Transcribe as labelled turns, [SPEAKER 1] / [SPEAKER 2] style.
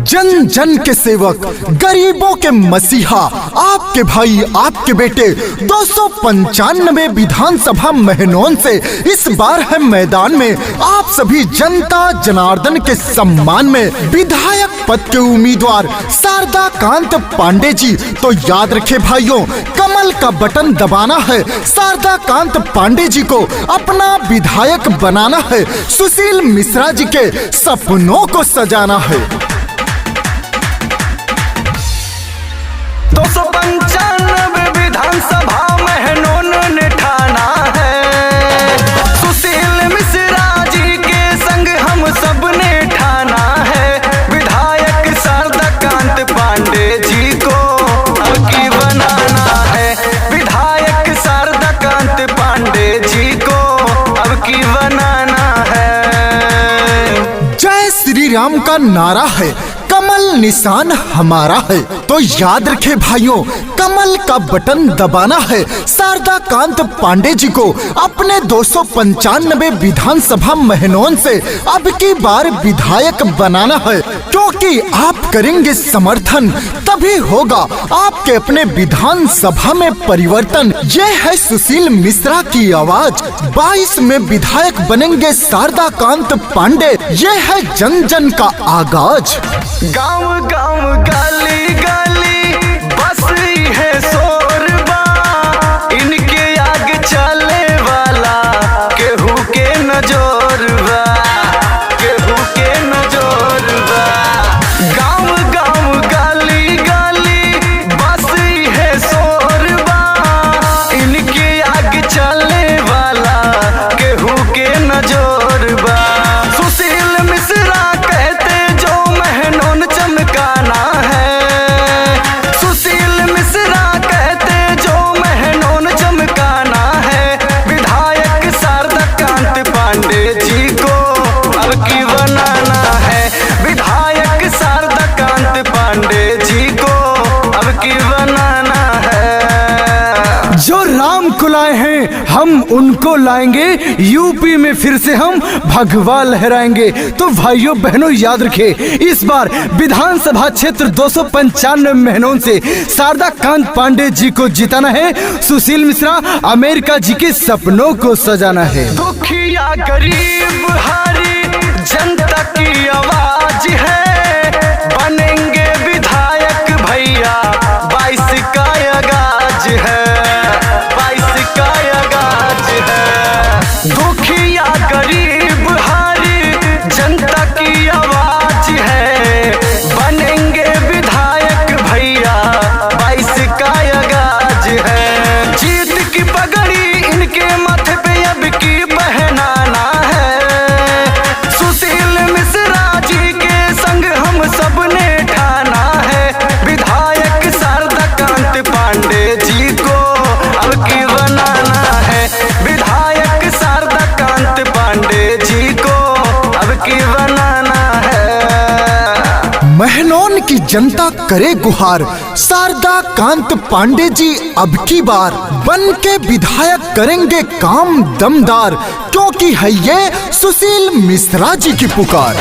[SPEAKER 1] जन जन के सेवक, गरीबों के मसीहा, आपके भाई, आपके बेटे 295 विधानसभा महनौन से इस बार है मैदान में आप सभी जनता जनार्दन के सम्मान में विधायक पद के उम्मीदवार शारदा कांत पांडे जी। तो याद रखे भाइयों, कमल का बटन दबाना है, शारदा कांत पांडे जी को अपना विधायक बनाना है, सुशील मिश्रा जी के सपनों को सजाना है।
[SPEAKER 2] 295 विधानसभा महनौन ने ठाना है, सुशील मिश्रा जी के संग हम सब ने ठाना है, विधायक शारदा कांत पांडे जी को अब की बनाना है, विधायक शारदा कांत पांडे जी को अब की बनाना है।
[SPEAKER 1] जय श्री राम का नारा है, कमल निशान हमारा है। तो याद रखे भाइयों, कमल का बटन दबाना है, शारदा कांत पांडे जी को अपने 295 विधानसभा महनौन से अब की बार विधायक बनाना है, क्योंकि आप करेंगे समर्थन तभी होगा आपके अपने विधानसभा में परिवर्तन। ये है सुशील मिश्रा की आवाज, 22 में विधायक बनेंगे शारदा कांत पांडे, ये है जन जन का आगाज।
[SPEAKER 2] गाँव गाँव गली गली बस है शोरबा, इनके आगे चले वाला केहू के नजोरबा, केहू के नजोरबा। गाँव गाँव गली गली बस है शोरबा, इनके आगे चले वाला केहू के नजोरबा। सुशील मिश्रा कहते जो महनौन चमकाना है, सुशील मिश्रा कहते जो महनौन चमकाना है, विधायक शारदा कांत पांडे जी को अब की बनाना है, विधायक शारदा कांत पांडे जी को अब की बनाना है।
[SPEAKER 3] जो राम को लाए हैं हम उनको लाएंगे, यूपी में फिर से हम भगवा लहराएंगे। तो भाइयों बहनों याद रखे, इस बार विधानसभा क्षेत्र 295 महनौन से शारदा कांत पांडे जी को जिताना है, सुशील मिश्रा अमेरिका जी के सपनों को सजाना है।
[SPEAKER 2] दुखिया गरीब हारी जनता की आवाज है, बनेंगे विधायक भैया 22 का आगाज है, 22 का आगाज है। दुखिया गरीब हारी जनता की आवाज है, बनेंगे विधायक भैया 22 का आगाज है। जीत की पगड़ी इनके माथे पे अब की पहनाना है, सुशील मिश्रा जी के संग हम सब ने ठाना है, विधायक शारदा कांत पांडे जी को अब की बनाना है, विधायक शारदा कांत पांडे जी को अब की बनाना है।
[SPEAKER 1] महनौन की जनता करे गुहार, शारदा कांत पांडे जी अब की बार बन के विधायक करेंगे काम दमदार, क्योंकि है ये सुशील मिश्रा जी की पुकार।